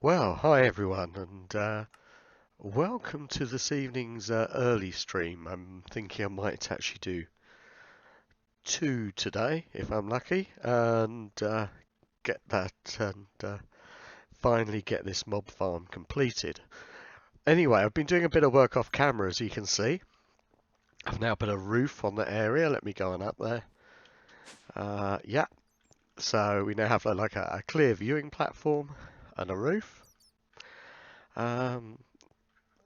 Well, hi everyone, and welcome to this evening's early stream. I'm thinking I might actually do two today, if I'm lucky, and get that and finally get this mob farm completed. Anyway, I've been doing a bit of work off camera, as you can see. I've now put a roof on the area. Let me go on up there. Yeah, so we now have like a clear viewing platform and a roof. Um,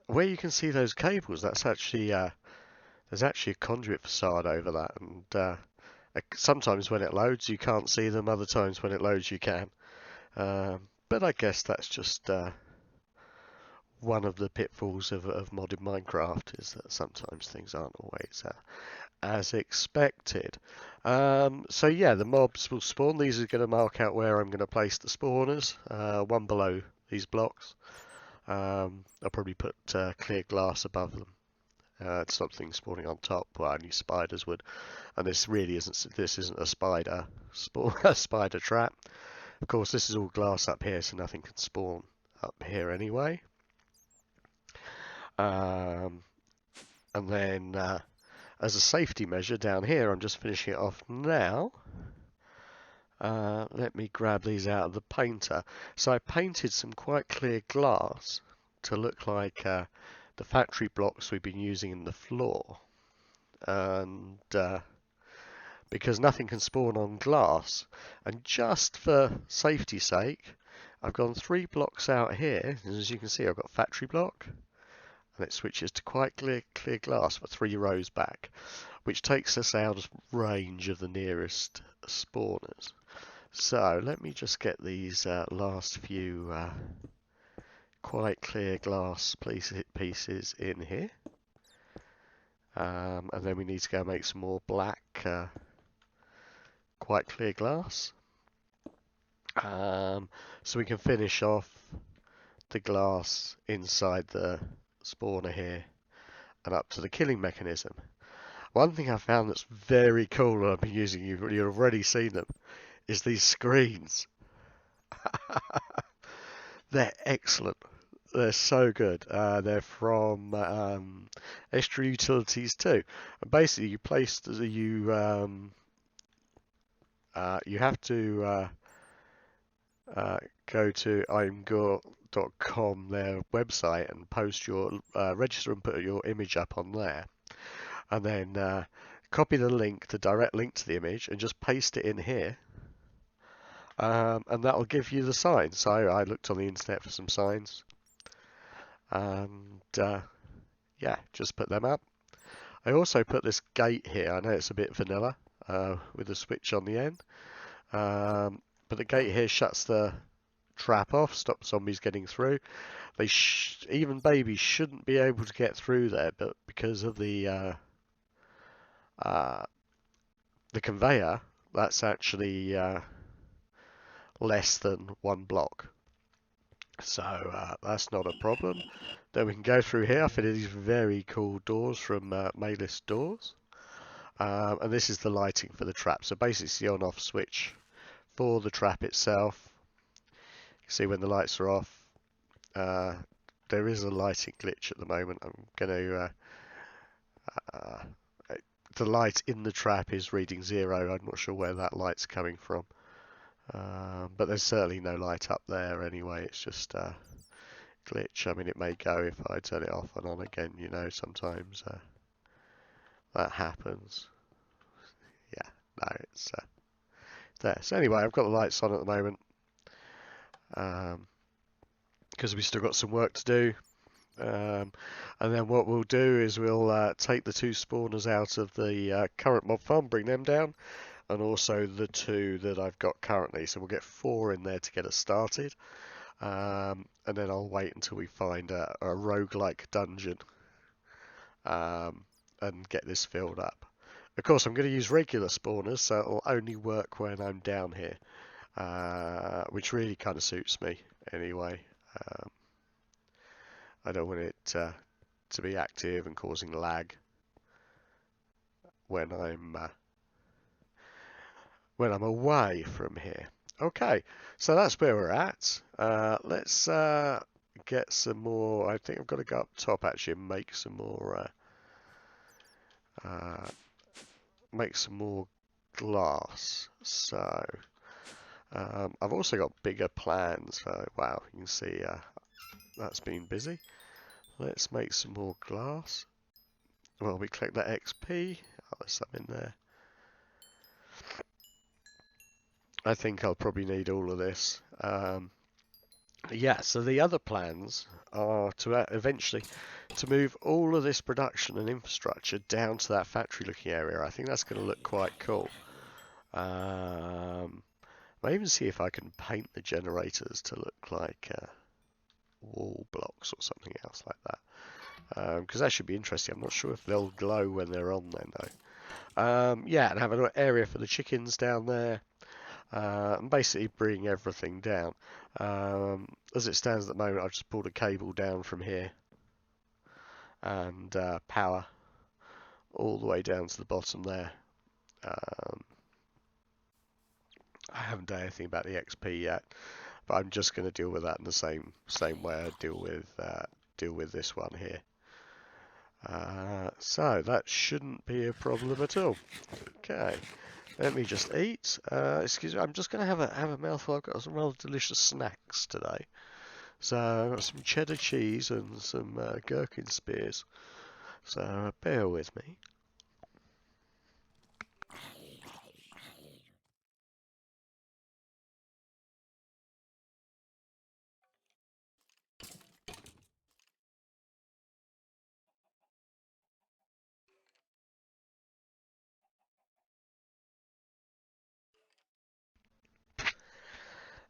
where you can see those cables, that's actually there's actually a conduit facade over that, and sometimes when it loads you can't see them, other times when it loads you can. But I guess that's just one of the pitfalls of modded Minecraft, is that sometimes things aren't always as expected. So yeah, the mobs will spawn. These are going to mark out where I'm going to place the spawners, one below these blocks. I'll probably put clear glass above them. To stop things spawning on top. Well, only spiders would, and this really isn't. This isn't a spider spawn, a spider trap. Of course, this is all glass up here, so nothing can spawn up here anyway. And then, as a safety measure down here, I'm just finishing it off now. Let me grab these out of the painter. So I painted some quite clear glass to look like the factory blocks we've been using in the floor. And because nothing can spawn on glass, and just for safety's sake, I've gone 3 blocks out here, and as you can see I've got factory block, and it switches to quite clear glass for 3 rows back, which takes us out of range of the nearest spawners. So let me just get these last few quite clear glass pieces in here. And then we need to go make some more black quite clear glass, so we can finish off the glass inside the spawner here and up to the killing mechanism. One thing I found that's very cool, and I've been using, you've already seen them, is these screens. They're excellent. They're so good. They're from Extra Utilities too. And basically, you place you have to go to imgur.com, their website, and post your register and put your image up on there, and then copy the link, the direct link to the image, and just paste it in here, and that'll give you the signs. So I looked on the internet for some signs, and yeah, just put them up. I also put this gate here. I know it's a bit vanilla with a switch on the end, but the gate here shuts the trap off, stops zombies getting through. They even babies shouldn't be able to get through there, but because of the conveyor, that's actually less than 1 block, so that's not a problem. Then we can go through here. I fitted these very cool doors from Maylist Doors, and this is the lighting for the trap. So basically it's the on-off switch for the trap itself. You can see when the lights are off. There is a lighting glitch at the moment. I'm going to the light in the trap is reading 0. I'm not sure where that light's coming from, but there's certainly no light up there anyway. It's just a glitch. I mean, it may go if I turn it off and on again, you know, sometimes that happens. Yeah, no, it's there. So anyway, I've got the lights on at the moment, because we still got some work to do. And then what we'll do is we'll take the 2 spawners out of the current mob farm, bring them down, and also the 2 that I've got currently. So we'll get 4 in there to get us started. And then I'll wait until we find a roguelike dungeon and get this filled up. Of course, I'm going to use regular spawners, so it'll only work when I'm down here, which really kind of suits me anyway. I don't want it to be active and causing lag when I'm away from here. Okay, so that's where we're at. Let's get some more. I think I've got to go up top actually and uh, make some more glass. So I've also got bigger plans. Wow, you can see that's been busy. Let's make some more glass. Well, we collect that XP. Oh, there's some in there. I think I'll probably need all of this. Yeah, so the other plans are to eventually to move all of this production and infrastructure down to that factory-looking area. I think that's going to look quite cool. I'll even see if I can paint the generators to look like wall blocks or something else like that. Because that should be interesting. I'm not sure if they'll glow when they're on then though. Yeah, and have an area for the chickens down there. And basically bring everything down. As it stands at the moment, I've just pulled a cable down from here and power all the way down to the bottom there. I haven't done anything about the XP yet, but I'm just going to deal with that in the same way I deal with this one here. So that shouldn't be a problem at all. Okay. Let me just eat. Excuse me, I'm just going to have a mouthful. I've got some rather delicious snacks today. So I've got some cheddar cheese and some gherkin spears. So bear with me.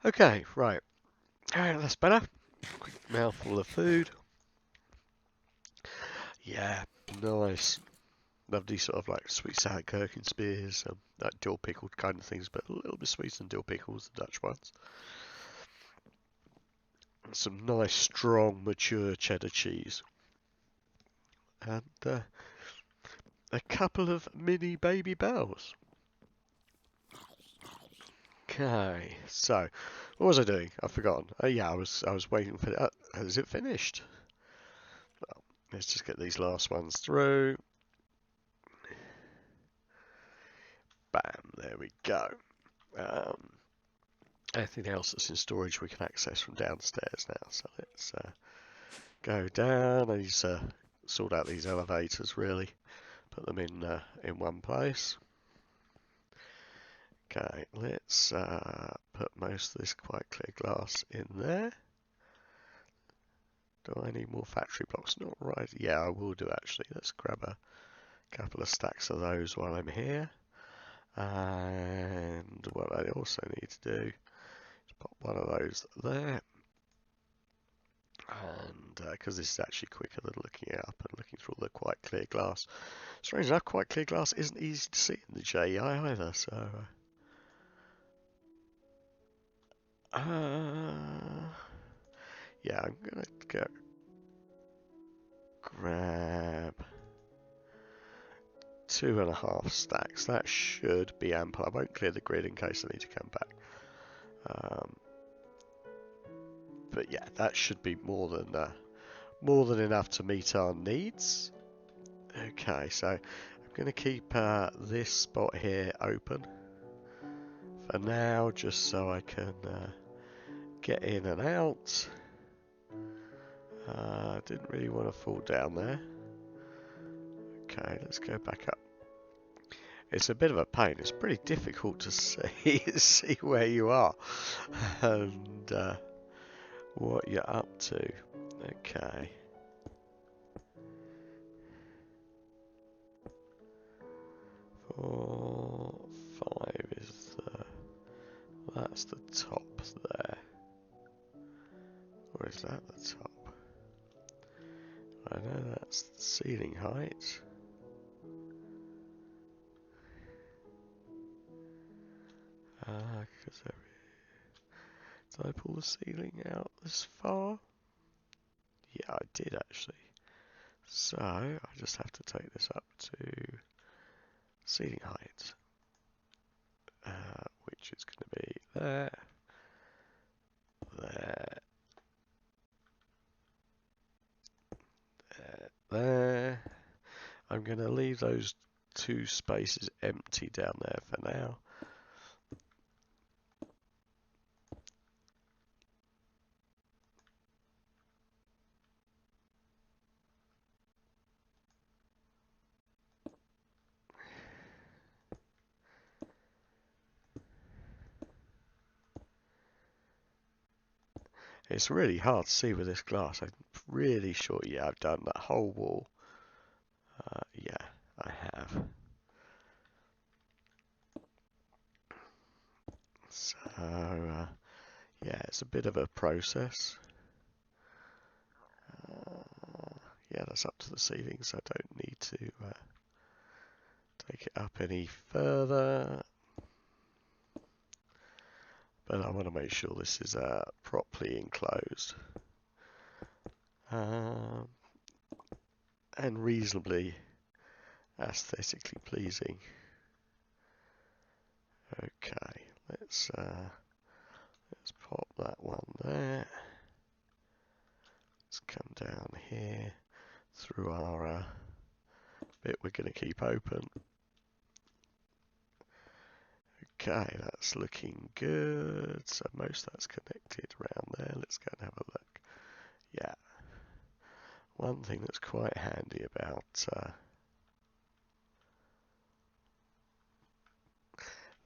Okay, right. Alright, that's better. Quick mouthful of food. Yeah, nice. Lovely sort of like sweet sour gherkin spears, like dill pickled kind of things, but a little bit sweeter than dill pickles, the Dutch ones. Some nice, strong, mature cheddar cheese. And a couple of mini baby bells. Okay, so what was I doing? I've forgotten. Oh yeah, I was waiting for it. Is it finished? Well, let's just get these last ones through. Bam, there we go. Anything else that's in storage we can access from downstairs now. So let's go down. I need to sort out these elevators really. Put them in one place. Okay, let's put most of this quite clear glass in there. Do I need more factory blocks? Not right. Yeah, I will do actually. Let's grab a couple of stacks of those while I'm here. And what I also need to do is pop one of those there. And because this is actually quicker than looking it up and looking through all the quite clear glass. Strange enough, quite clear glass isn't easy to see in the JEI either. So yeah, I'm gonna go grab 2.5 stacks. That should be ample. I won't clear the grid in case I need to come back. But yeah, that should be more than enough to meet our needs. Okay, so I'm going to keep this spot here open for now, just so I can get in and out. Didn't really want to fall down there. Okay, let's go back up. It's a bit of a pain. It's pretty difficult to see where you are and what you're up to. Okay. 4, 5 is that's the top there. Or is that the top? I know that's the ceiling height. Because did I pull the ceiling out this far? Yeah, I did actually. So I just have to take this up to ceiling height, which is going to be there, there, there, there. I'm going to leave those 2 spaces empty down there for now. It's really hard to see with this glass. I'm really sure, yeah, I've done that whole wall. Yeah, I have. So, yeah, it's a bit of a process. Yeah, that's up to the ceiling, so I don't need to take it up any further. But I want to make sure this is properly enclosed. And reasonably aesthetically pleasing. Okay, let's pop that one there. Let's come down here through our bit we're going to keep open. Okay, that's looking good. So most of that's connected around there. Let's go and have a look. Yeah. One thing that's quite handy about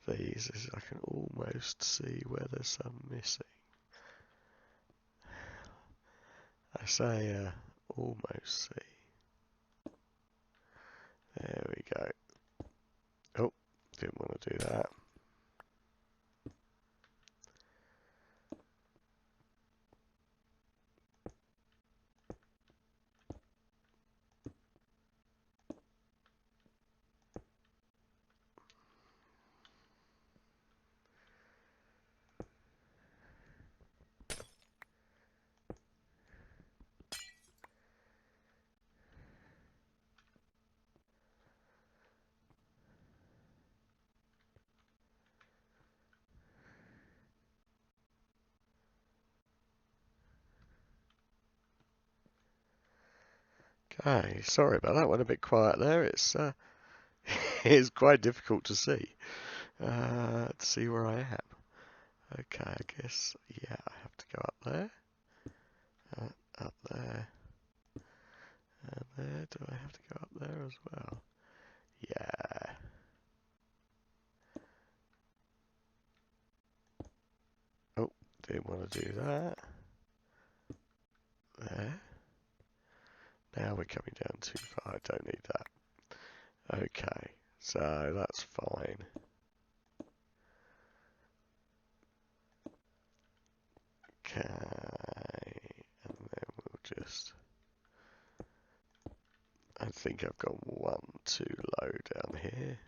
these is I can almost see where there's some missing. I say almost see. There we go. Oh, didn't want to do that. Okay, sorry about that. Went a bit quiet there. It's it's quite difficult to see where I am. Okay, I guess yeah, I have to go up there, up there, and there. Do I have to go up there as well? Yeah. Oh, didn't want to do that. There. Now we're coming down too far. I don't need that. Okay, so that's fine. Okay, and then we'll just. I think I've gone one too low down here,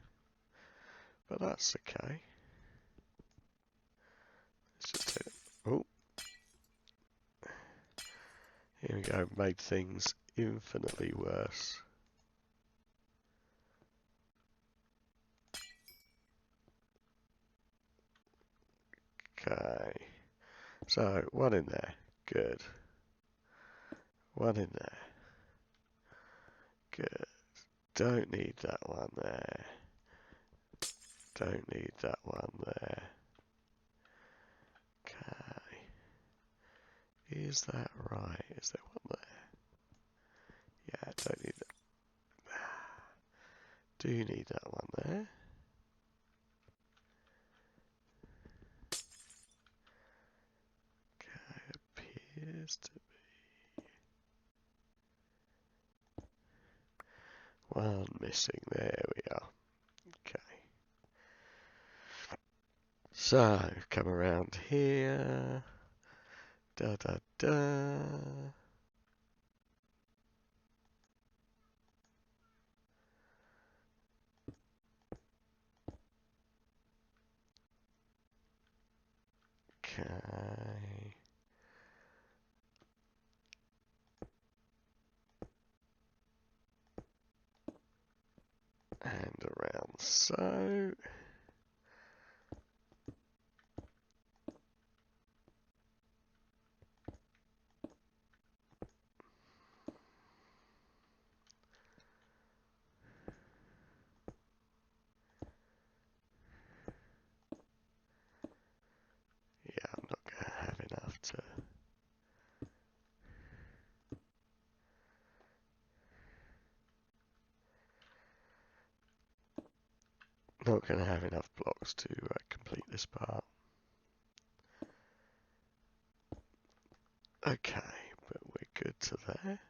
but that's okay. Let's just take it. Oh, here we go. Made things infinitely worse. Okay, so one in there, good. One in there, good. Don't need that one there. Don't need that one there. Okay, is that right? Is there one there? Yeah, don't need that. Do need that one there. Okay, appears to be one missing. There we are. Okay. So, come around here. Da da da. Okay. And around so. Not going to have enough blocks to complete this part. Okay, but we're good to there.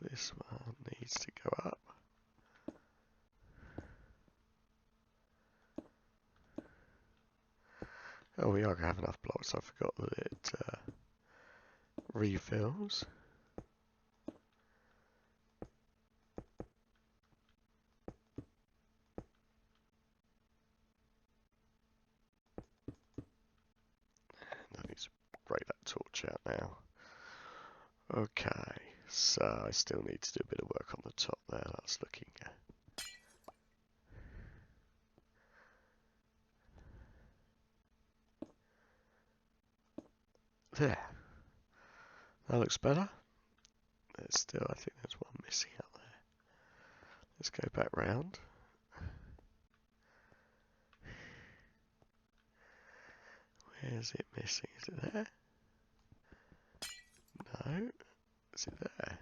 This one needs to go up. Oh, we are going to have enough blocks. I forgot that it refills. And I need to break that torch out now. Okay, so I still need to do a bit of work on the top there. That's looking there. That looks better. There's still, I think there's one missing out there. Let's go back round. Where's it missing? Is it there? No. Is it there?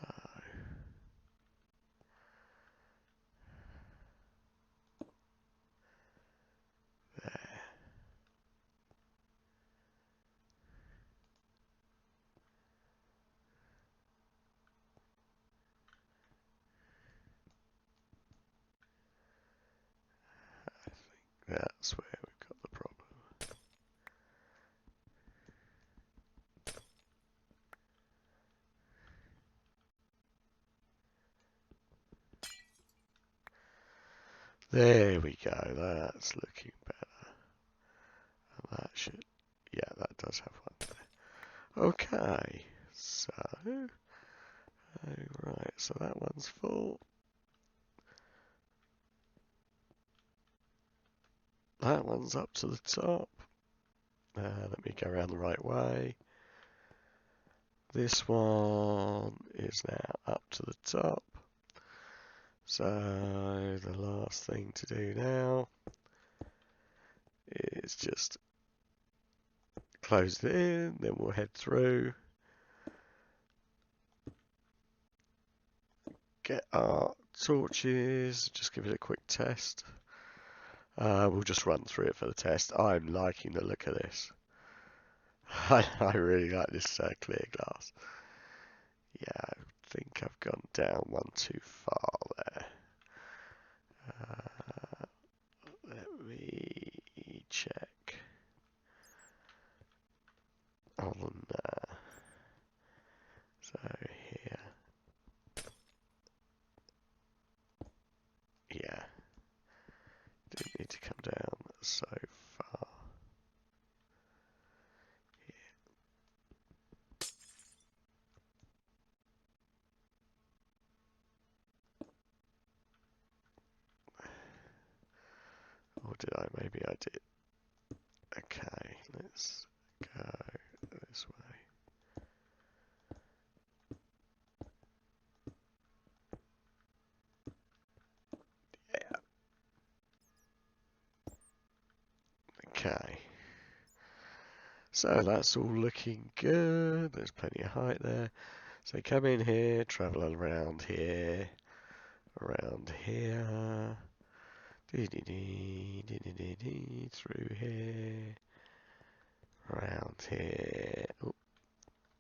No. There. I think that's where we've got the problem. There we go. That's looking better. And that should, yeah, that does have one there. Okay, so, right, so that one's full. That one's up to the top. Let me go around the right way. This one is now up to the top. So the last thing to do now is just close it in, then we'll head through. Get our torches, just give it a quick test. We'll just run through it for the test. I'm liking the look of this. I really like this clear glass. Yeah, I think I've gone down one too far there. Let me check on so here. Yeah, didn't need to come down so far. Or did I? Maybe I did. Okay, let's go this way. Yeah. Okay. So that's all looking good. There's plenty of height there. So come in here, travel around here, through here, around here,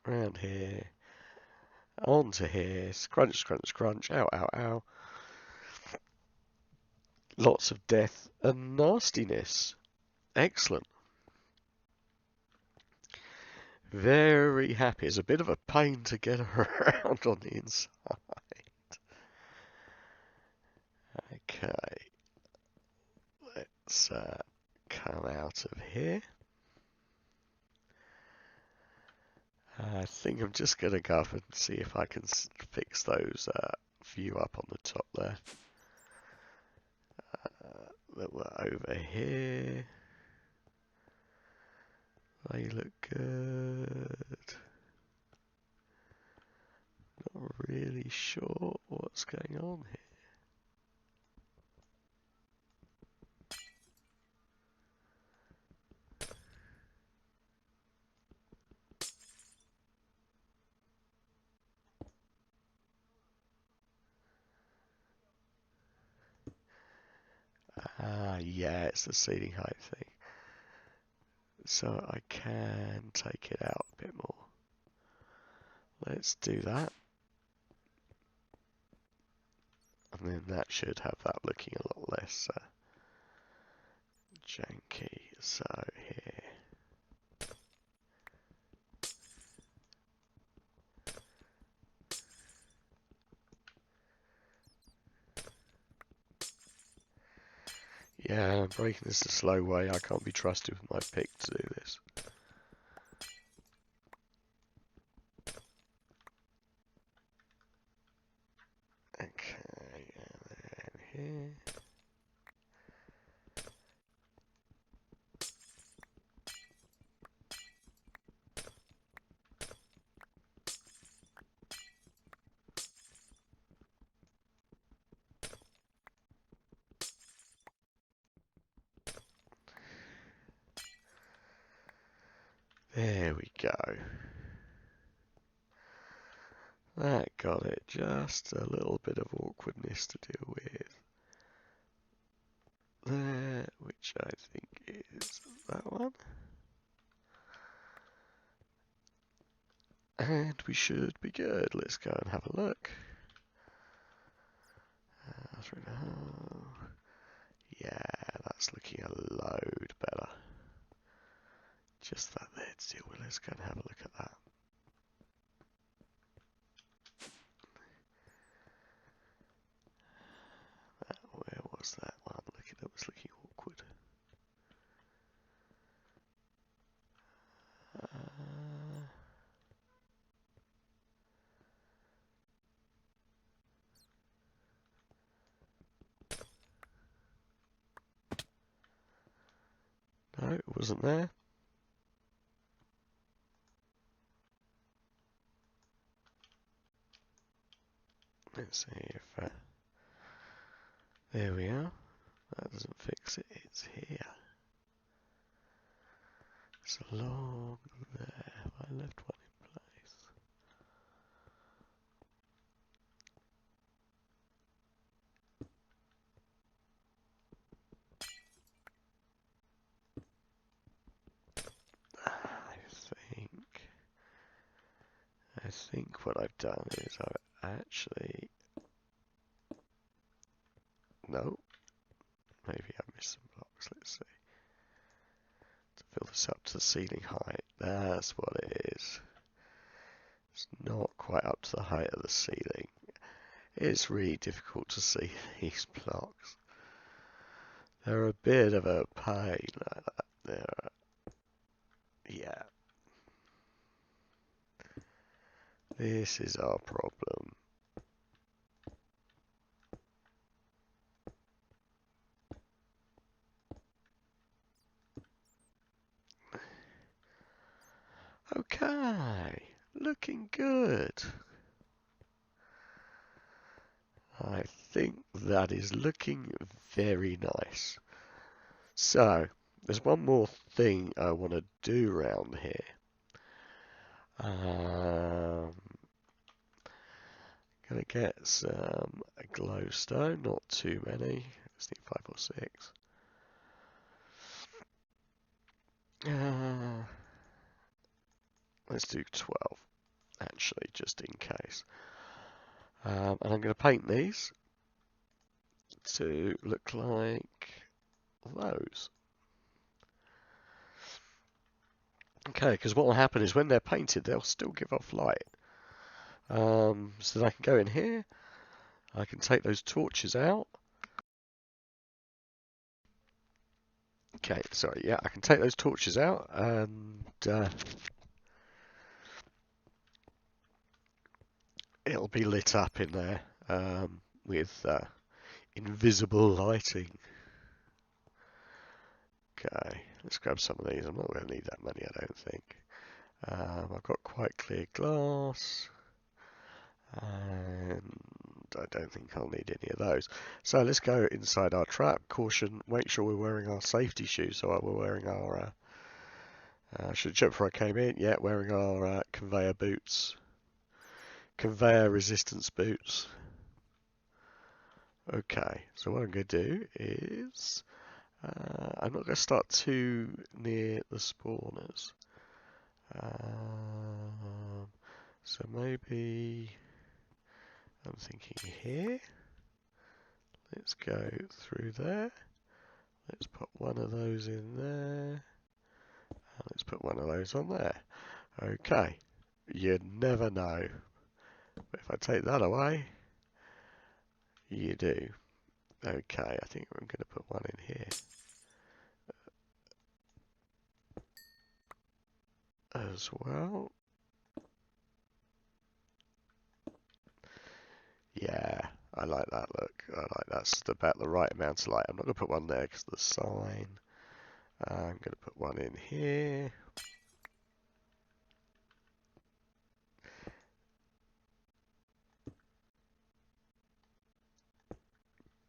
around here, onto here, scrunch, scrunch, scrunch, ow, ow, ow. Lots of death and nastiness. Excellent. Very happy. It's a bit of a pain to get around on the inside. Okay. Let's come out of here. I think I'm just going to go up and see if I can fix those view up on the top there. That were over here. They look good. Not really sure what's going on here. Yeah, it's the ceiling height thing. So I can take it out a bit more. Let's do that. And then that should have that looking a lot less janky. So here. Yeah, I'm breaking this the slow way. I can't be trusted with my pick to do this. Okay, and then here. There we go. That got it. Just a little bit of awkwardness to deal with. There, which I think is that one. And we should be good. Let's go and have a look. 3.5. Yeah, that's looking a load better. Just that there to deal with. Let's go and have a look at that. Where was that one? That was looking awkward. No, it wasn't there. Let's see if... there we are. That doesn't fix it. It's here. It's along there. I left one in place. I think what I've done is I've actually... No. Maybe I missed some blocks. Let's see. To fill this up to the ceiling height. That's what it is. It's not quite up to the height of the ceiling. It's really difficult to see these blocks. They're a bit of a pain like that. Yeah. This is our problem. Okay. Looking good. I think that is looking very nice. So, there's one more thing I want to do around here. Gonna get some glowstone, not too many. Let's need 5 or 6. Let's do 12, actually, just in case. And I'm going to paint these to look like those. Okay, because what will happen is when they're painted, they'll still give off light. So then I can go in here, I can take those torches out. Okay, sorry, yeah, I can take those torches out and it'll be lit up in there with invisible lighting. Okay, let's grab some of these. I'm not going to need that many, I don't think. I've got quite clear glass. And I don't think I'll need any of those. So let's go inside our trap. Caution, make sure we're wearing our safety shoes. So we're wearing our... should have checked before I came in. Yeah, wearing our conveyor boots. Conveyor resistance boots. Okay, so what I'm going to do is I'm not going to start too near the spawners. So maybe I'm thinking here. Let's go through there. Let's put one of those in there. And let's put one of those on there. Okay. You never know. But if I take that away, you do. Okay, I think I'm going to put one in here as well. Yeah, I like that look. I like that's about the right amount of light. I'm not going to put one there because of the sign. I'm going to put one in here.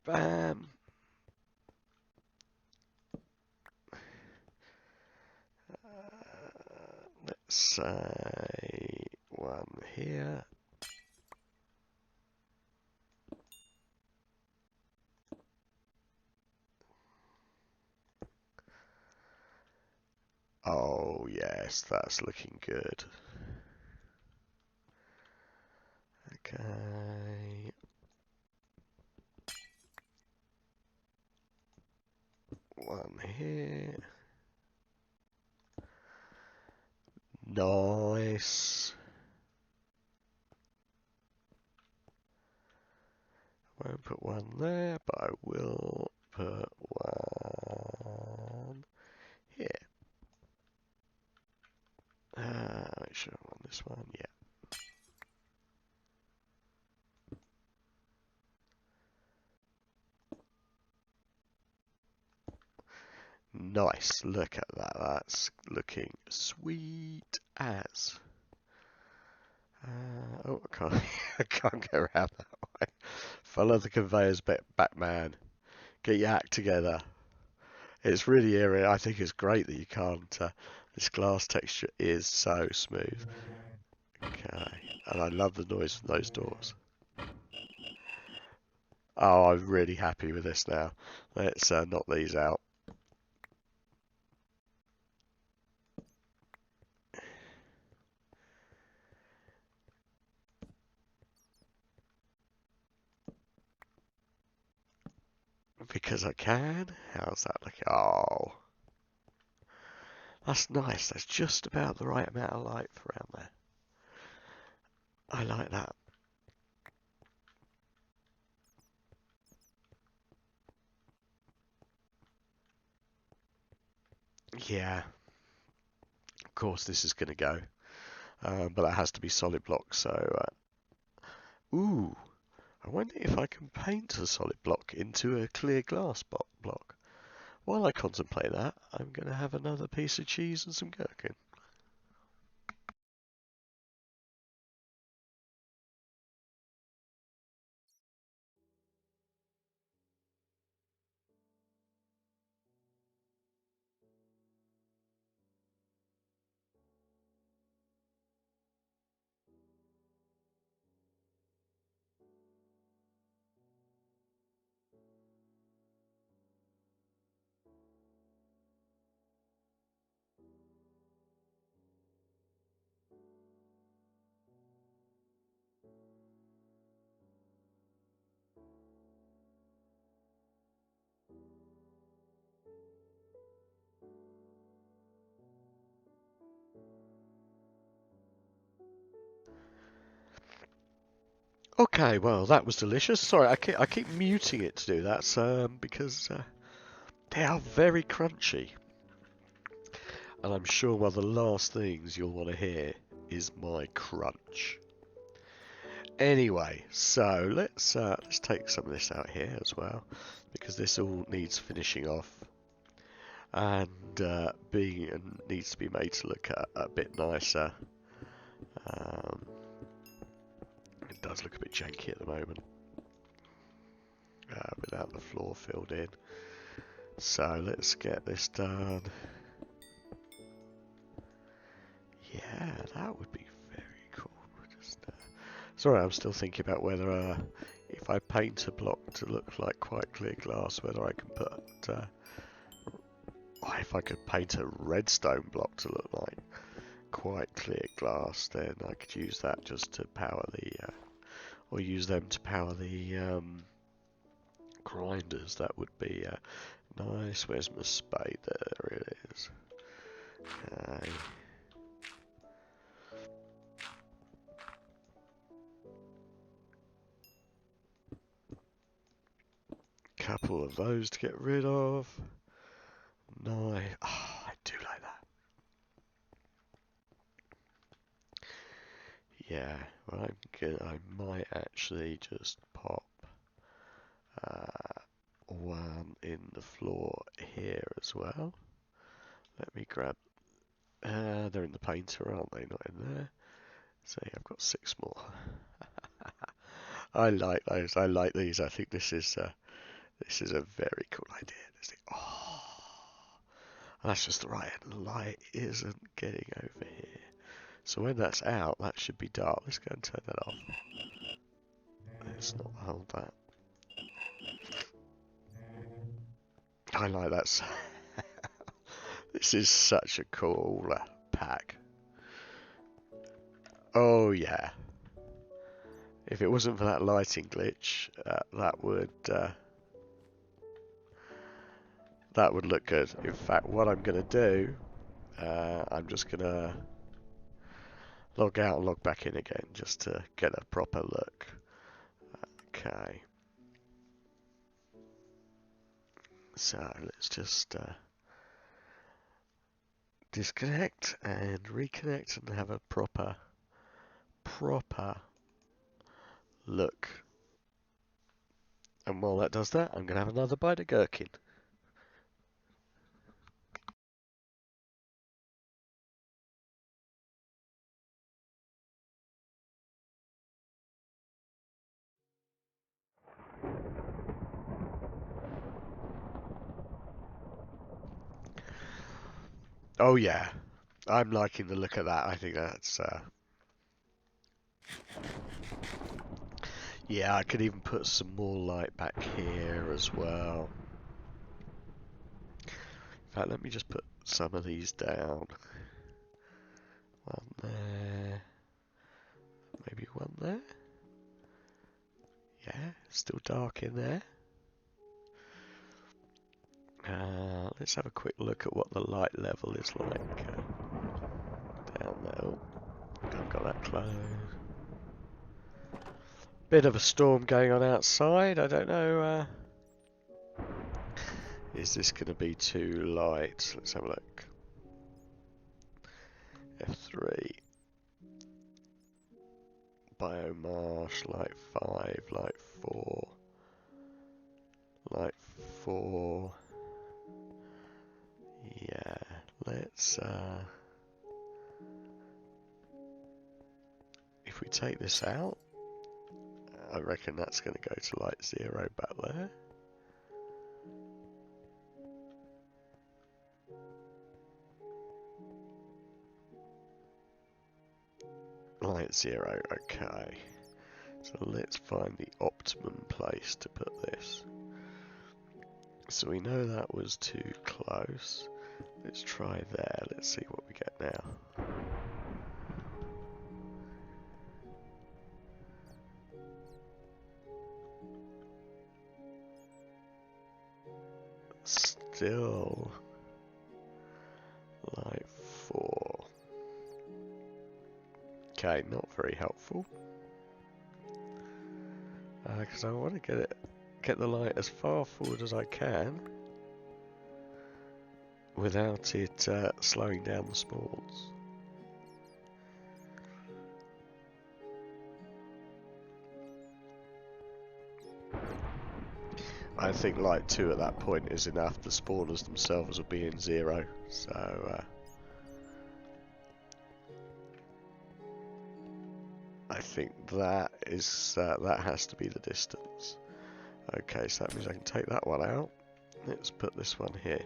Bam. Let's say one here. Oh yes, that's looking good. Okay. One here. Nice. Won't put one there, but I will put one here. Make sure I'm on this one. Yeah. Nice. Look at that. That's looking sweet as. Oh, I can't, I can't go around that way. Follow the conveyors back, man. Get your act together. It's really eerie. I think it's great that you can't. This glass texture is so smooth. Okay, and I love the noise from those doors. Oh, I'm really happy with this now. Let's knock these out. Because I can. How's that looking? Oh, that's nice. That's just about the right amount of light for around there. I like that. Yeah. Of course, this is going to go. But that has to be solid block. So, ooh. I wonder if I can paint a solid block into a clear glass block. While I contemplate that, I'm going to have another piece of cheese and some gherkin. Okay, well that was delicious. Sorry, I keep muting it to do that because they are very crunchy, and I'm sure one of the last things you'll want to hear is my crunch. Anyway, so let's take some of this out here as well, because this all needs finishing off, and needs to be made to look a bit nicer. It does look a bit janky at the moment, without the floor filled in. So let's get this done. Yeah, that would be very cool. Sorry, I'm still thinking about whether if I paint a block to look like quite clear glass, whether I can put Oh, if I could paint a redstone block to look like quite clear glass, then I could use that just to power the, or use them to power the grinders. That would be nice. Where's my spade? There it is. Okay. Couple of those to get rid of. Nice. Oh, I do like that. Yeah, well, I might actually just pop one in the floor here as well. Let me grab. They're in the painter, aren't they? Not in there. See, I've got 6 more. I like those. I like these. I think this is a very cool idea. Oh, that's just the right light isn't getting over here. So when that's out, that should be dark. Let's go and turn that off. Let's not hold that. I like that. This is such a cool pack. Oh yeah. If it wasn't for that lighting glitch, that would look good. In fact, what I'm going to do, I'm just going to log out and log back in again just to get a proper look. Okay. So let's just disconnect and reconnect and have a proper look. And while that does that, I'm going to have another bite of gherkin. Oh yeah, I'm liking the look of that. I think that's yeah, I could even put some more light back here as well. In fact, let me just put some of these down. One there, maybe one there. Yeah, still dark in there. Let's have a quick look at what the light level is like down there. Oh, I've got that closed. Bit of a storm going on outside. I don't know. Is this going to be too light? Let's have a look. F3. Biomarsh, light 5, light 4. Light 4. Yeah, let's if we take this out, I reckon that's going to go to light 0 back there. Light 0, okay. So let's find the optimum place to put this. So we know that was too close. Let's try there. Let's see what we get now. Still light 4. Okay, not very helpful. Because I want to get the light as far forward as I can without it slowing down the spawns. I think light 2 at that point is enough. The spawners themselves will be in 0, so I think that is that has to be the distance. Okay, so that means I can take that one out. Let's put this one here.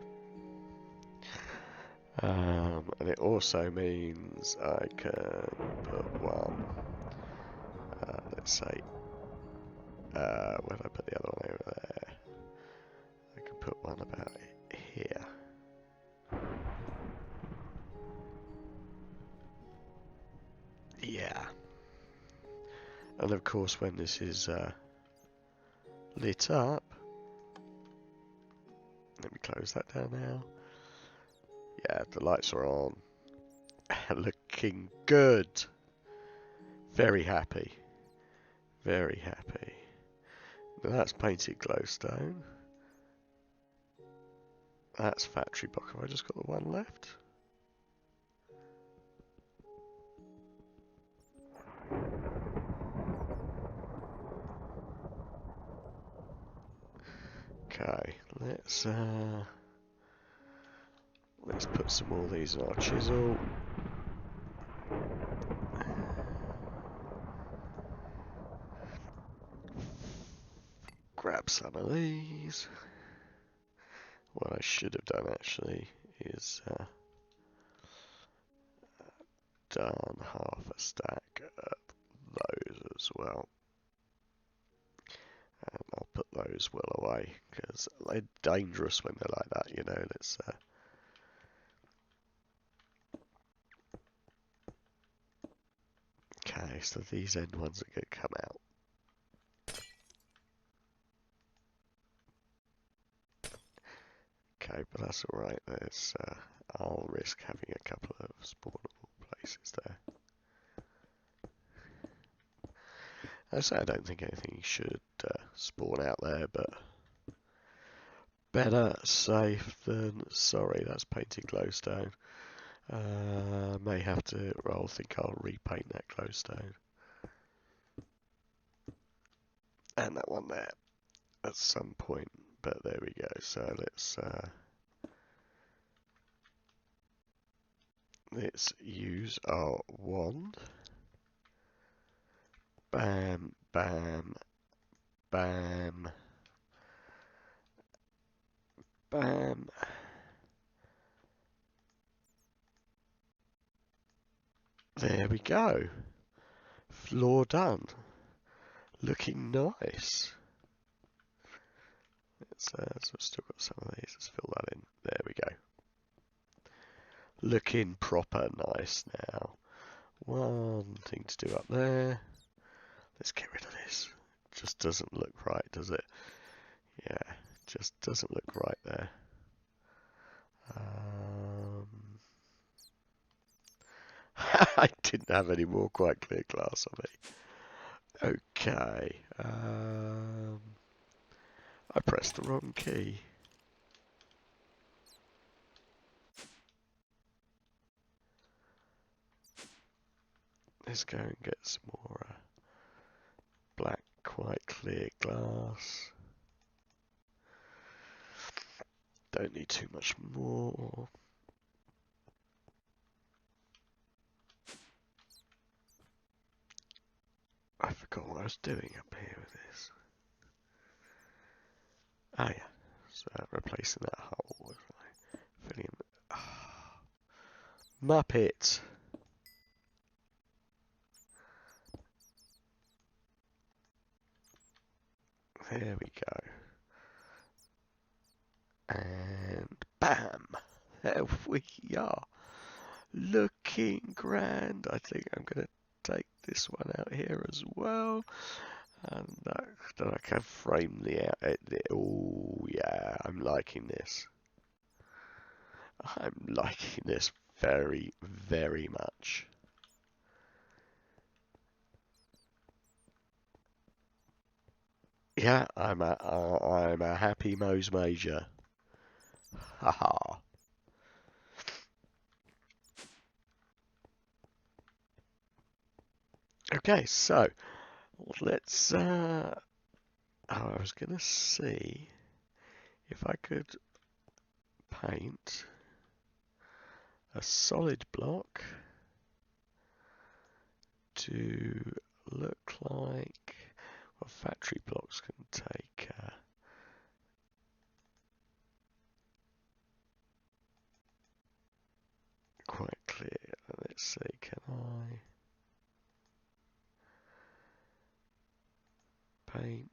And it also means I can put one, let's say, where did I put the other one over there? I can put one about here. Yeah. And of course when this is lit up, let me close that down now. Yeah, the lights are on. Looking good. Very happy. Very happy. Now that's painted glowstone. That's factory block. Have I just got the one left? Okay, let's put some more of these in our chisel. Grab some of these. What I should have done actually is done half a stack of those as well. And I'll put those well away because they're dangerous when they're like that, you know. Okay, so these end ones are going to come out. Okay, but that's alright. I'll risk having a couple of spawnable places there. I say I don't think anything should spawn out there, but better safe than sorry. That's painted glowstone. May have to. Well, I think I'll repaint that glowstone and that one there at some point. But there we go. So let's use our wand. Bam, bam, bam, bam. There we go. Floor done. Looking nice. So I've still got some of these. Let's fill that in. There we go. Looking proper nice now. One thing to do up there. Let's get rid of this. Just doesn't look right, does it? Yeah, just doesn't look right there. I didn't have any more quite clear glass on me. Okay. I pressed the wrong key. Let's go and get some more black, quite clear glass. Don't need too much more. I forgot what I was doing up here with this. Ah yeah, so replacing that hole with filling Muppet. There we go. And bam! There we are. Looking grand. I think I'm going to take this one out here as well. And then I can frame the out. Oh yeah, I'm liking this. I'm liking this very, very much. Yeah, I'm a happy Mose Major. Haha. Okay, so let's. I was gonna see if I could paint a solid block to look like. Well, factory blocks can take. Quite clear. Let's see, can I paint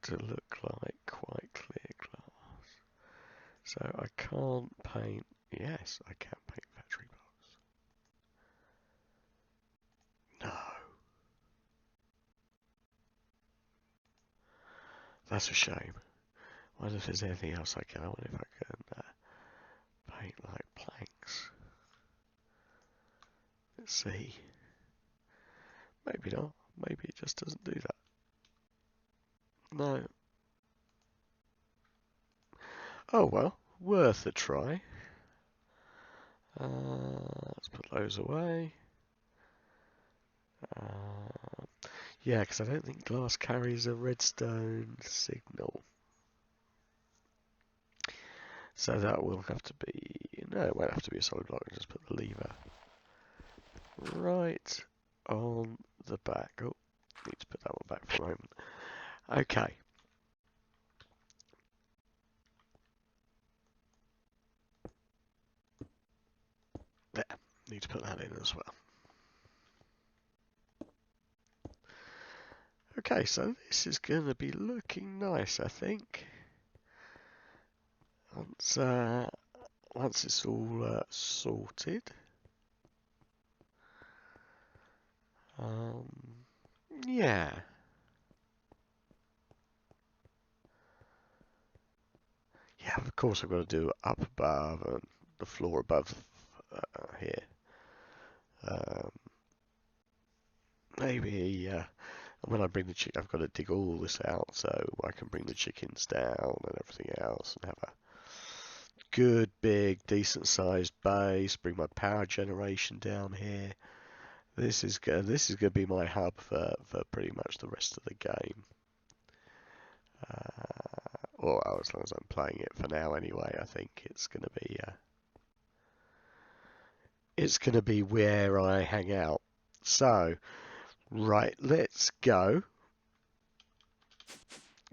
to look like quite clear glass? So I can't paint. Yes, I can paint factory That's a shame. I wonder if there's anything else I can. I wonder if I can paint like planks. Let's see. Maybe not. Maybe it just doesn't do that. No. Oh well, worth a try. Let's put those away. Yeah, because I don't think glass carries a redstone signal. So that will have to be... No, it won't have to be a solid block. I'll just put the lever right on the back. Oh, need to put that one back for a moment. Okay. There. Need to put that in as well. Okay, so this is going to be looking nice, I think. Once it's all sorted. Yeah. Yeah, of course I've got to do up above and the floor above here. Maybe when I bring the chicken, I've got to dig all this out so I can bring the chickens down and everything else and have a good, big, decent sized base. Bring my power generation down here. This is going to be my hub for pretty much the rest of the game. Or as long as I'm playing it for now, anyway. I think it's going to be where I hang out. So, right, let's go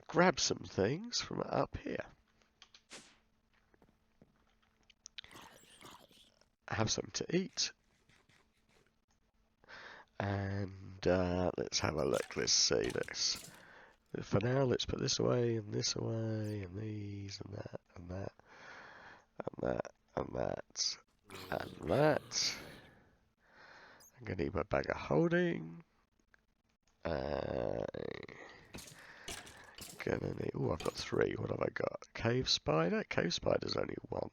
grab some things from up here. Have something to eat. And let's have a look. Let's see this. For now, let's put this away, and this away, and these, and that, and that, and that, and that, and that. I'm going to need my bag of holding. Gonna need. Oh, I've got 3. What have I got? Cave spider. Cave spider's only 1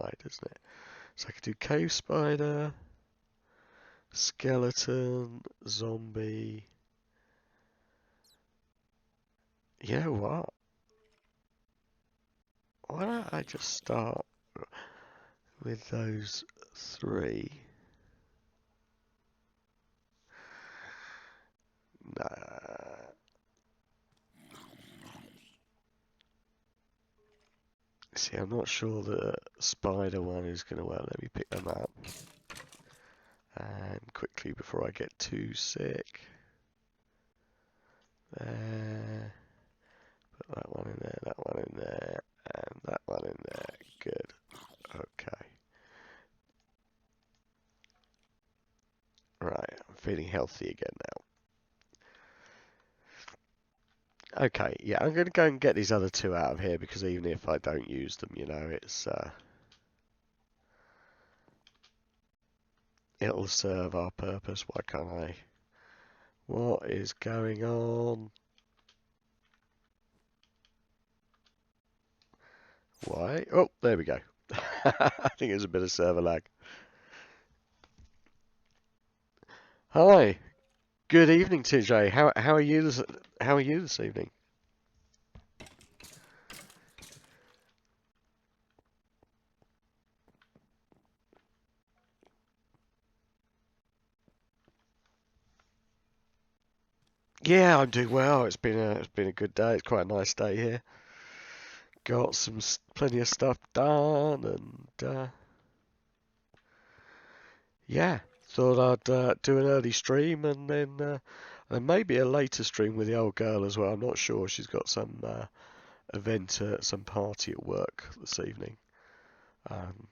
wide, isn't it? So I could do cave spider, skeleton, zombie. You know what? Why don't I just start with those 3? Nah. See, I'm not sure the spider one is going to work. Let me pick them up. And quickly, before I get too sick. There. Put that one in there, that one in there, and that one in there. Good. Okay. Right, I'm feeling healthy again now. Okay, yeah, I'm going to go and get these other 2 out of here because even if I don't use them, you know, it'll serve our purpose. Why can't I? What is going on? Why? Oh, there we go. I think there's a bit of server lag. Hi. Good evening, TJ. How are you this evening? Yeah, I'm doing well. It's been a good day. It's quite a nice day here. Got plenty of stuff done, and yeah, thought I'd do an early stream and then maybe a later stream with the old girl as well. I'm not sure. She's got some event, some party at work this evening, and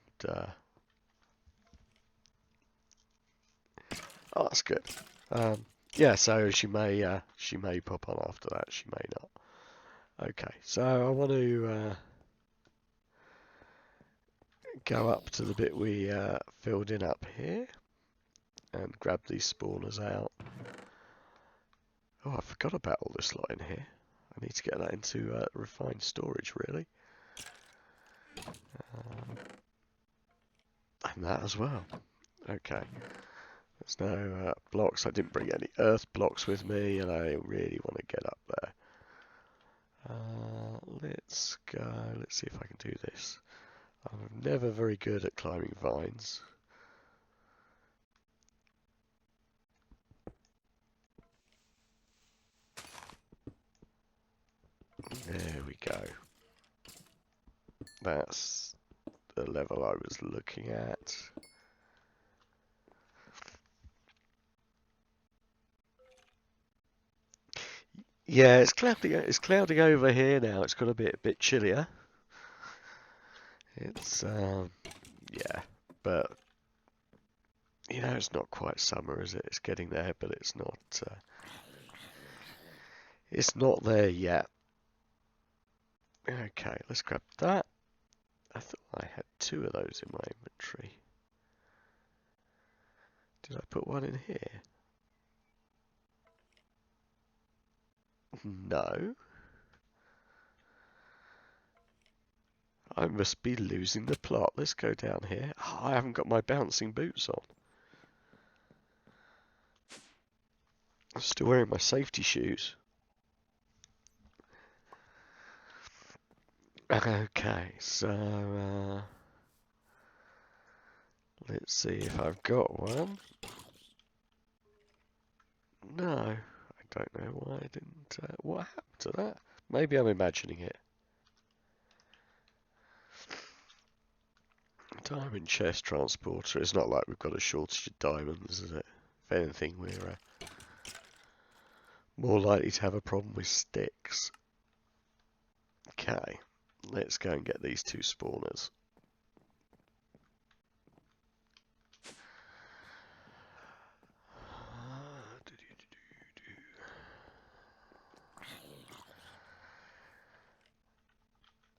oh, that's good. Yeah, so she may pop on after that. She may not. Okay, so I want to go up to the bit we filled in up here and grab these spawners out. Oh, I forgot about all this lot in here. I need to get that into refined storage, really. And that as well. Okay. There's no blocks. I didn't bring any earth blocks with me, and I really want to get up there. Let's go. Let's see if I can do this. I'm never very good at climbing vines. There we go. That's the level I was looking at. Yeah, it's cloudy. It's clouding over here now. It's got a bit chillier. It's yeah, but you know, it's not quite summer, is it? It's getting there, but it's not. It's not there yet. Okay, let's grab that. I thought I had 2 of those in my inventory. Did I put one in here? No. I must be losing the plot. Let's go down here. Oh, I haven't got my bouncing boots on. I'm still wearing my safety shoes. Okay, so let's see if I've got one. No, I don't know why I didn't. What happened to that? Maybe I'm imagining it. Diamond chest transporter. It's not like we've got a shortage of diamonds, is it? If anything, we're more likely to have a problem with sticks. Okay, let's go and get these 2 spawners.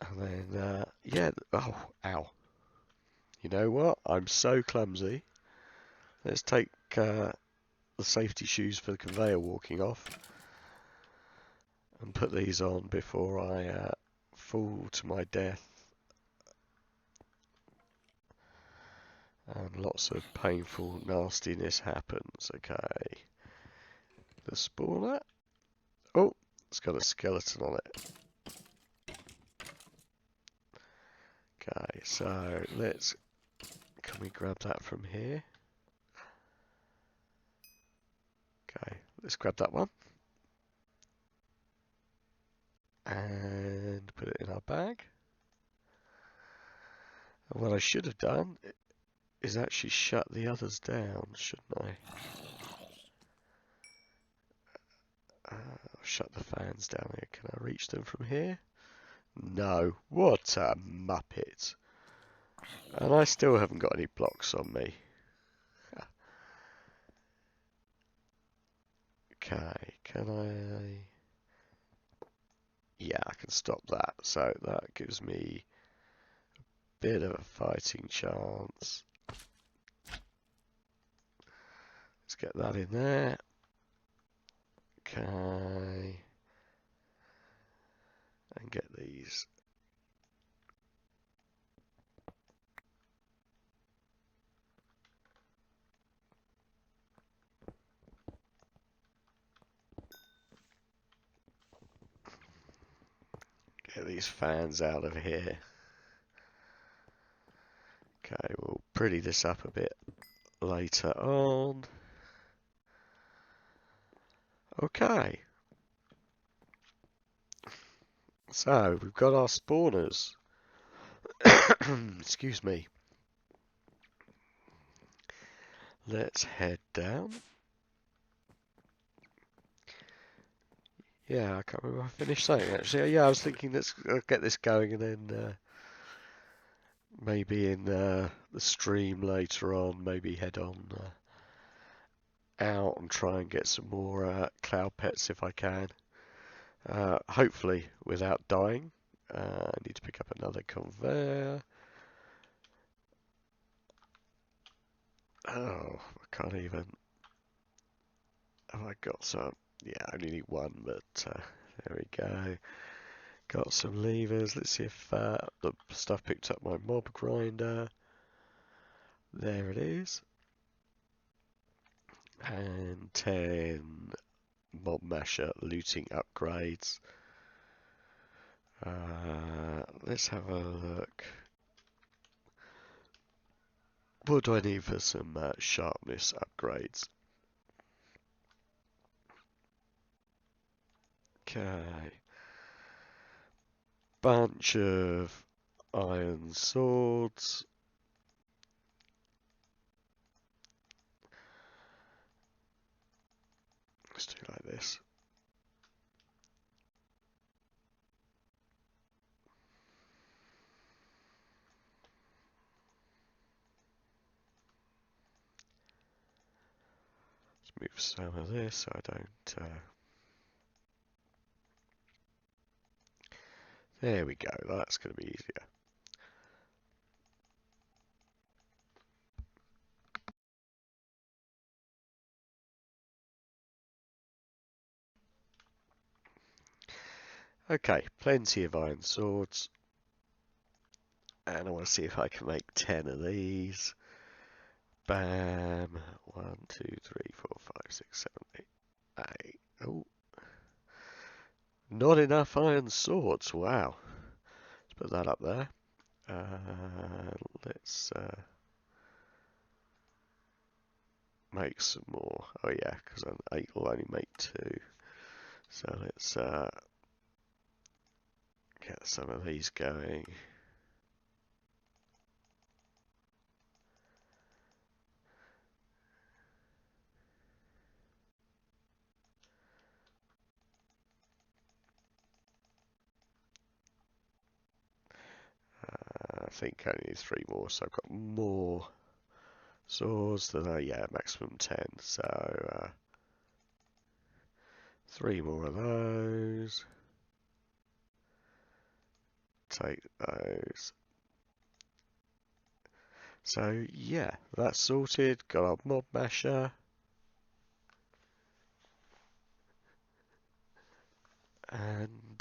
And then, yeah, oh, ow. You know what? I'm so clumsy. Let's take the safety shoes for the conveyor walking off and put these on before I fall to my death. And lots of painful nastiness happens. Okay. The spawner. Oh, it's got a skeleton on it. Okay, so let's... Can we grab that from here? Okay, let's grab that one. And put it in our bag. And what I should have done is actually shut the others down, shouldn't I? Shut the fans down here. Can I reach them from here? No. What a muppet. And I still haven't got any blocks on me. Okay, can I... Yeah, I can stop that. So that gives me a bit of a fighting chance. Let's get that in there. Okay. And get these. Get these fans out of here. Okay, we'll pretty this up a bit later on. Okay. So, we've got our spawners. Excuse me. Let's head down. Yeah, I can't remember if I finished saying actually. Yeah, I was thinking let's get this going and then maybe in the stream later on, maybe head on out and try and get some more cloud pets if I can. Hopefully without dying. I need to pick up another conveyor. Oh, I can't even. Have I got some? Yeah, I only need one, but There we go. Got some levers. Let's see if the stuff picked up my mob grinder. There it is. And 10 mob masher looting upgrades. Let's have a look. What do I need for some sharpness upgrades? Okay. Bunch of iron swords. Let's do it like this. Let's move some of this so I don't... There we go, that's going to be easier. Okay, plenty of iron swords. And I want to see if I can make 10 of these. Bam. 1, 2, 3, 4, 5, 6, 7, 8, 8. Oh. Not enough iron swords. Wow. Let's put that up there. Let's make some more. Oh yeah, because an 8 will only make 2. So let's get some of these going. I think I need 3 more, so I've got more swords than yeah, maximum 10. So 3 more of those. Take those. So yeah, that's sorted. Got our mob masher. And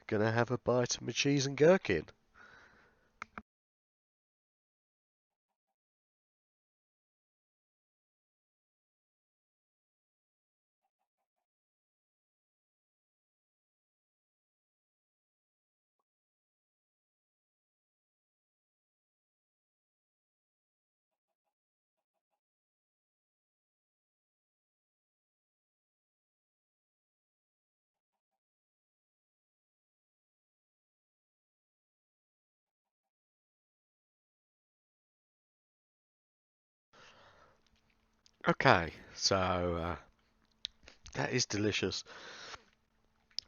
gonna have a bite of my cheese and gherkin. Okay, so that is delicious,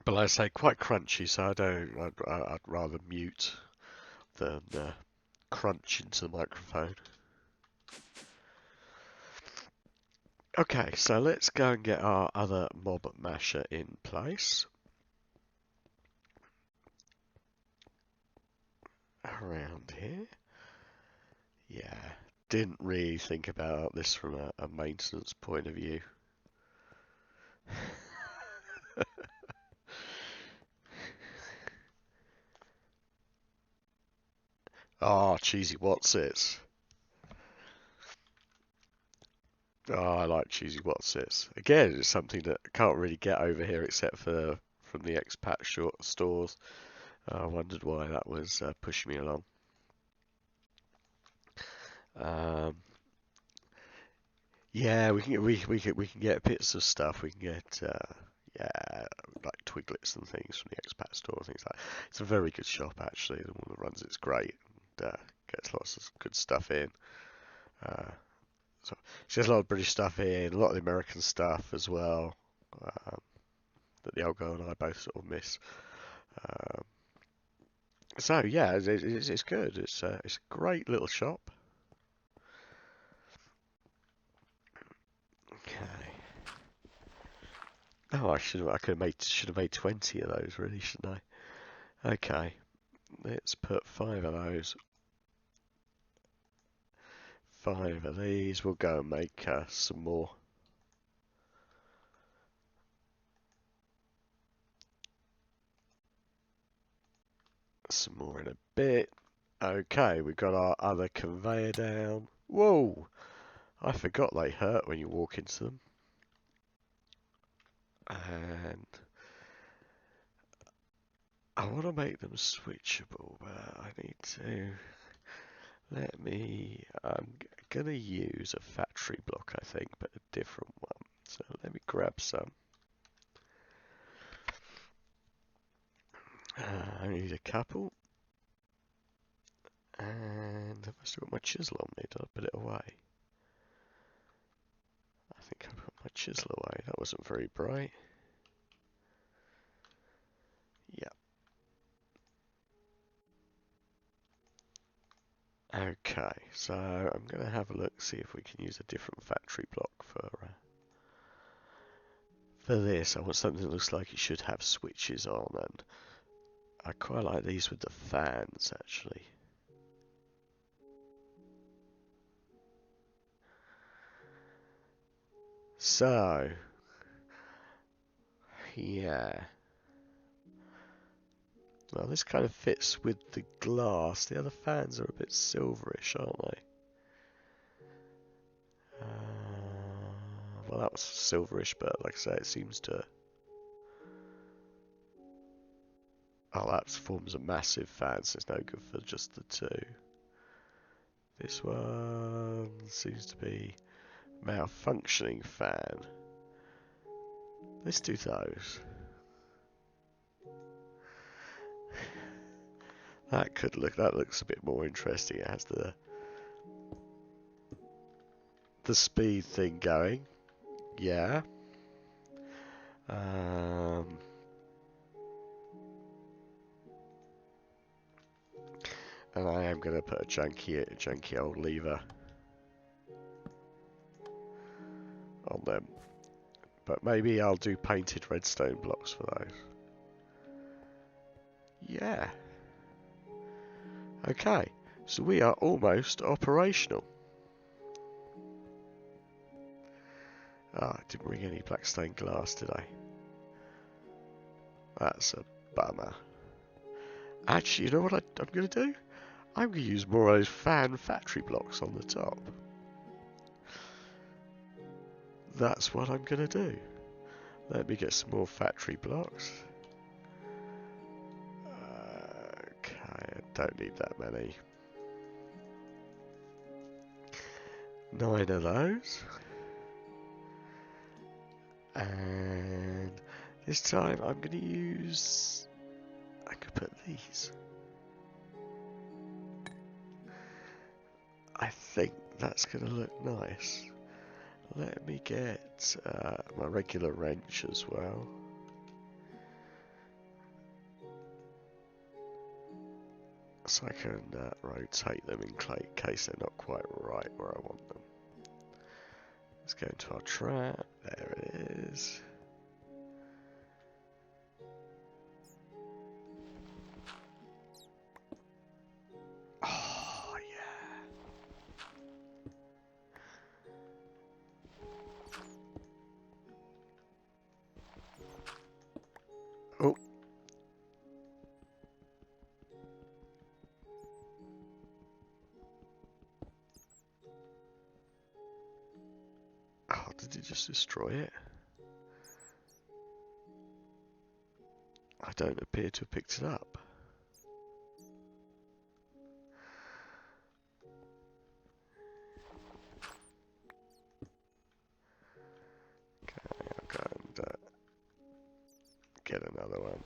but like I say, quite crunchy. So I don't. I'd rather mute than crunch into the microphone. Okay, so let's go and get our other mob masher in place. Around here. Yeah, didn't really think about this from a maintenance point of view. Ah, cheesy whatsits. Oh, I like cheesy whatsits. Again, it's something that I can't really get over here except for from the expat stores. I wondered why that was pushing me along. Um, yeah, we can get bits of stuff. We can get yeah, like twiglets and things from the expat store, things like that. It's a very good shop actually. The one that runs it's great and gets lots of good stuff in. So there's a lot of British stuff in, a lot of the American stuff as well. That the old girl and I both sort of miss. Um, so yeah, it's good. It's a great little shop. Okay. Oh, I could have should have made 20 of those, really, shouldn't I? Okay, let's put 5 of those. 5 of these. We'll go and make some more. Some more in a bit. Okay, we've got our other conveyor down. Whoa! I forgot they hurt when you walk into them. And I want to make them switchable, but I need to... I'm going to use a factory block, I think, but a different one. So let me grab some. I need a couple. And have I still got my chisel on me? Did I put it away? I think I put my chisel away. That wasn't very bright. Yeah. Okay, so I'm going to have a look, see if we can use a different factory block for this. I want something that looks like it should have switches on, and I quite like these with the fans, actually. So, yeah. Well, this kind of fits with the glass. The other fans are a bit silverish, aren't they? Well, that was silverish, but like I say, it seems to... Oh, that forms a massive fan, so it's no good for just the two. This one seems to be malfunctioning fan. Let's do those. That looks a bit more interesting. It has the speed thing going. Yeah. And I am going to put a junky old lever on them. But maybe I'll do painted redstone blocks for those. Yeah. Okay, so we are almost operational. I didn't bring any black stained glass, did I? That's a bummer. Actually, you know what I'm going to do? I'm going to use more of those fan factory blocks on the top. That's what I'm going to do. Let me get some more factory blocks. Okay, I don't need that many. 9 of those. And this time I'm going to use... I could put these. I think that's going to look nice. Let me get my regular wrench as well. So I can rotate them in case they're not quite right where I want them. Let's go into our trap. There it is. Oh, yeah. Oh. Oh, did it just destroy it? I don't appear to have picked it up. Okay, I'll go and get another one.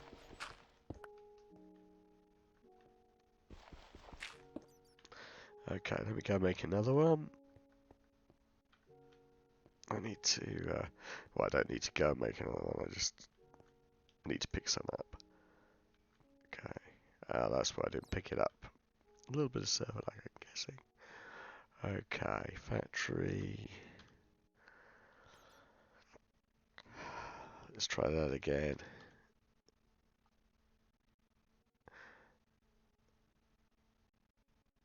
Okay, let me go make another one. I need to, well, I don't need to go and make another one, I just need to pick some up. Okay, that's why I didn't pick it up. A little bit of server lag, I'm guessing. Okay, factory. Let's try that again.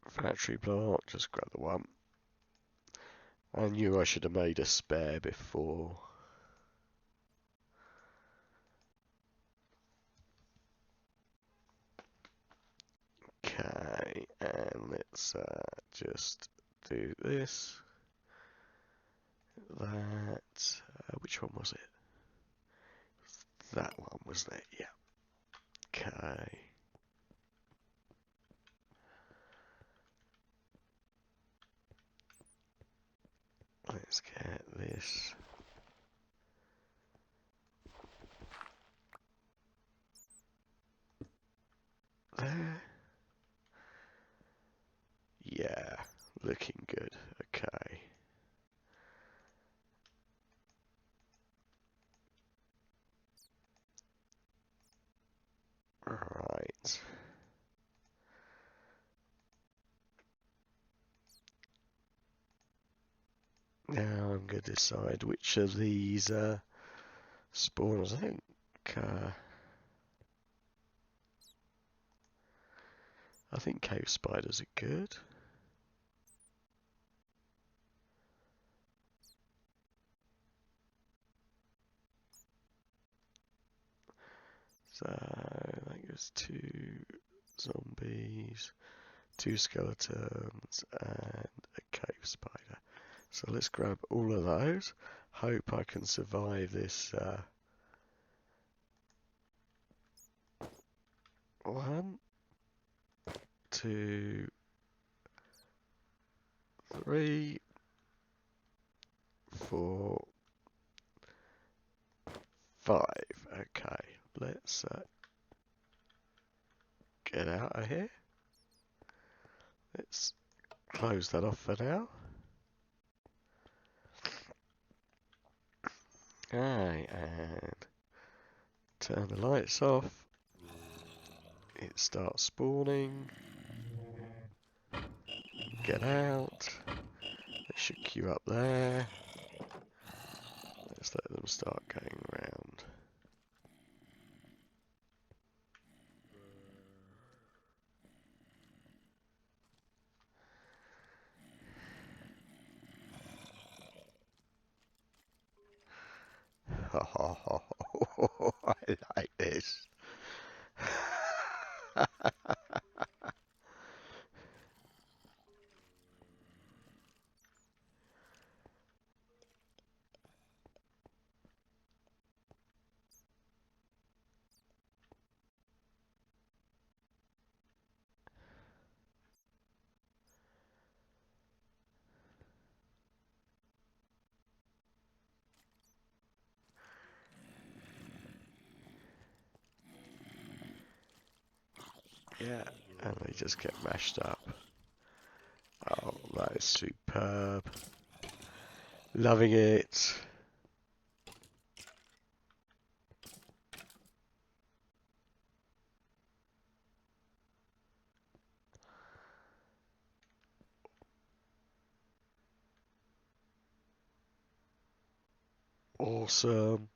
Factory block, just grab the one. I knew I should have made a spare before. Okay, and let's just do this, that, which one was it? That one, wasn't it? Yeah. Okay. Let's get this. There. Yeah, looking good. Okay. Right. Now I'm going to decide which of these spawners. I think cave spiders are good. So that goes 2 zombies, 2 skeletons, and a cave spider. So let's grab all of those. Hope I can survive this 1, 2, 3, 4, 5. Okay, let's get out of here. Let's close that off for now. Okay, and turn the lights off. It starts spawning. Get out. They should queue up there. Let's let them start going around. I like this. Yeah, and they just get mashed up. Oh, that is superb. Loving it. Awesome.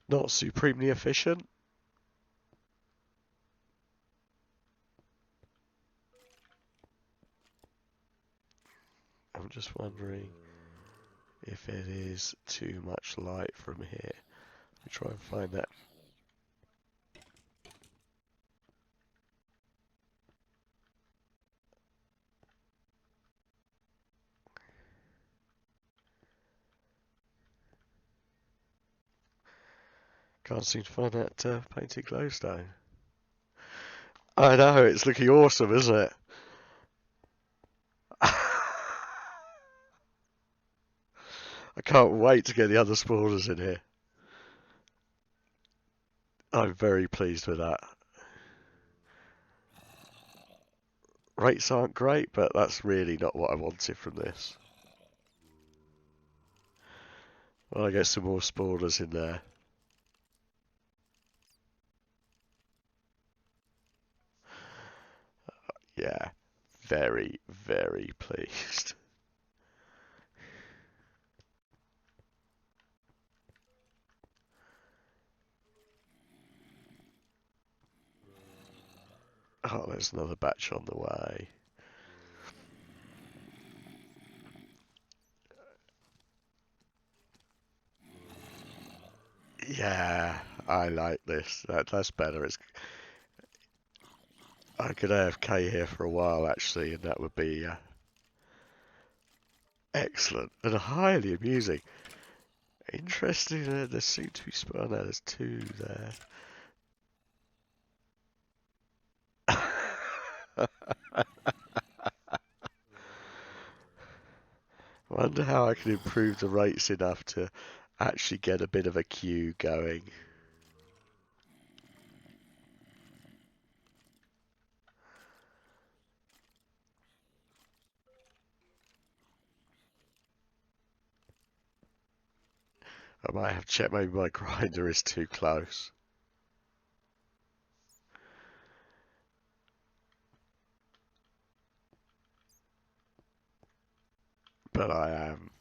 Not supremely efficient. I'm just wondering if it is too much light from here. Let me try and find that. Can't seem to find that painted glowstone. I know, it's looking awesome, isn't it? I can't wait to get the other spawners in here. I'm very pleased with that. Rates aren't great, but that's really not what I wanted from this. Well, I get some more spawners in there. Yeah, very, very pleased. Oh, there's another batch on the way. Yeah, I like this. That's better. I could AFK here for a while actually, and that would be excellent and highly amusing. Interesting, there seem to be spawn. No, there's two there. Wonder how I can improve the rates enough to actually get a bit of a queue going. I might have to check, maybe my grinder is too close. But I am.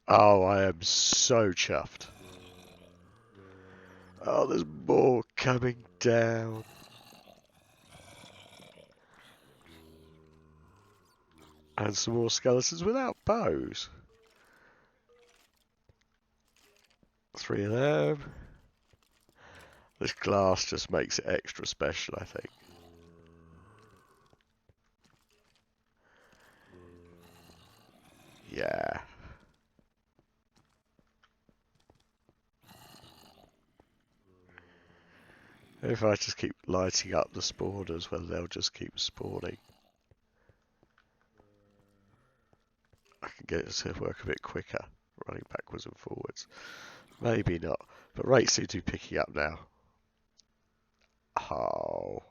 Oh, I am so chuffed. Oh, there's more coming down. And some more skeletons without bows. 3 of them. This glass just makes it extra special, I think. Yeah. If I just keep lighting up the spawners, well, they'll just keep spawning. I can get it to work a bit quicker, running backwards and forwards. Maybe not, but rates seem to be picking up now. Oh.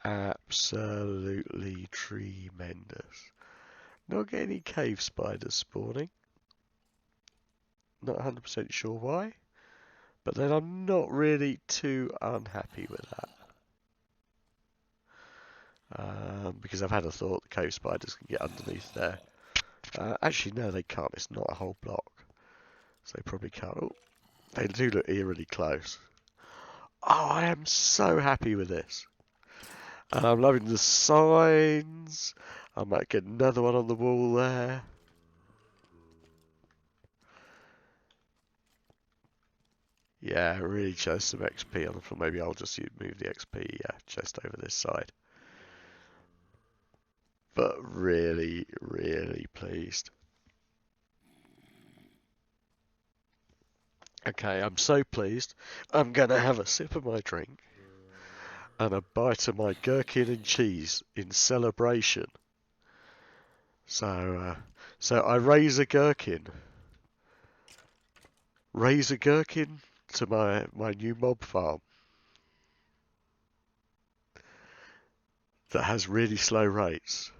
Absolutely tremendous. Not getting any cave spiders spawning. Not 100% sure why, but then I'm not really too unhappy with that. Because I've had a thought the cave spiders can get underneath there. Actually, no, they can't. It's not a whole block. So they probably can't. Oh, they do look eerily close. Oh, I am so happy with this. And I'm loving the signs. I might get another one on the wall there. Yeah, really chose some XP on the floor. Maybe I'll just move the XP chest over this side. But really, really pleased. Okay, I'm so pleased. I'm going to have a sip of my drink and a bite of my gherkin and cheese in celebration. So I raise a gherkin. Raise a gherkin to my new mob farm that has really slow rates,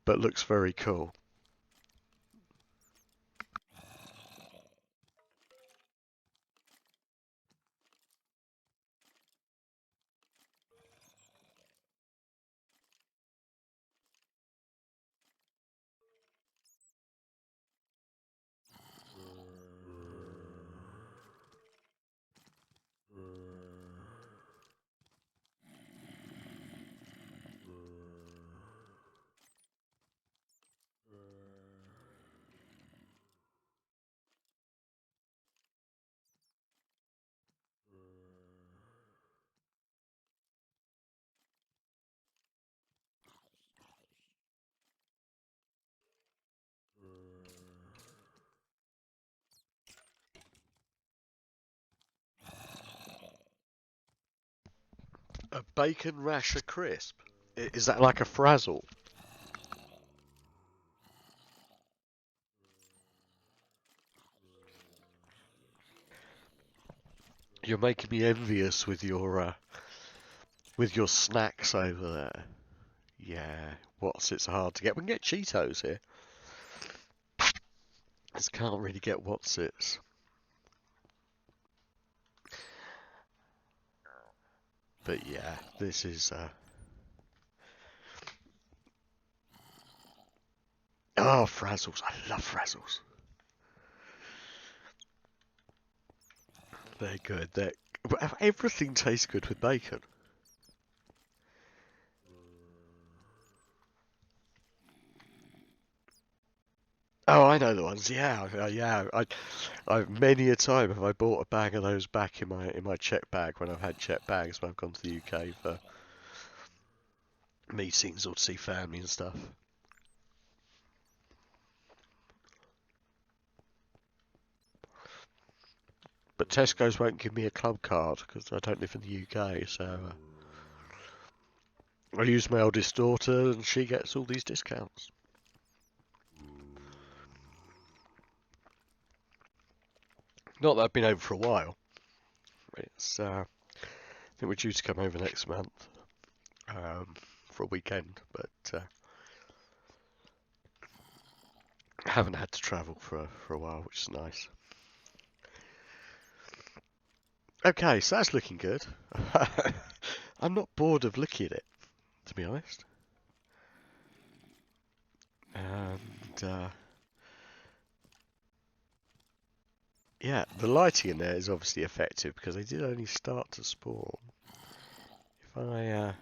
but looks very cool. A bacon rasher crisp. Is that like a frazzle? You're making me envious with your snacks over there. Yeah, what's it's hard to get. We can get Cheetos here. Just can't really get what's it's. But yeah, this is oh, frazzles. I love frazzles. They're good. Everything tastes good with bacon. Oh, I know the ones. Yeah, yeah. I many a time have I bought a bag of those back in my check bag when I've had check bags when I've gone to the UK for meetings or to see family and stuff. But Tesco's won't give me a club card because I don't live in the UK, so I use my oldest daughter and she gets all these discounts. Not that I've been over for a while. It's I think we're due to come over next month for a weekend, but I haven't had to travel for a while, which is nice. Okay, so that's looking good. I'm not bored of looking at it, to be honest. And yeah, the lighting in there is obviously effective because they did only start to spawn. If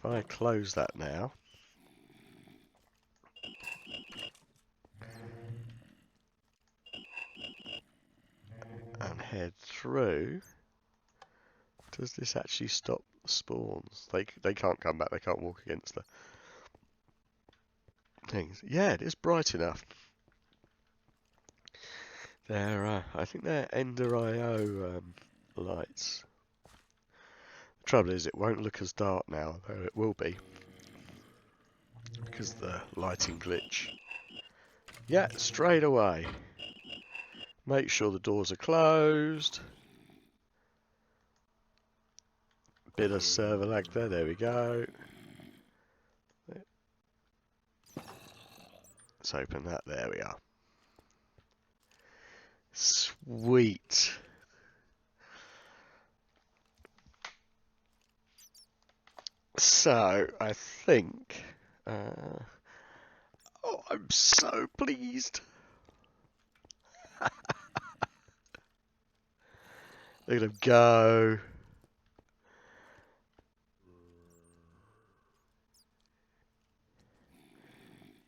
I close that now and head through, does this actually stop the spawns? They can't come back. They can't walk against the things. Yeah, it is bright enough. They're I think they're Ender IO lights. The trouble is, it won't look as dark now, though it will be because of the lighting glitch. Yeah, straight away. Make sure the doors are closed. Bit of server lag there. There we go. Let's open that. There we are. Sweet. So, I think... oh, I'm so pleased. Look at him go.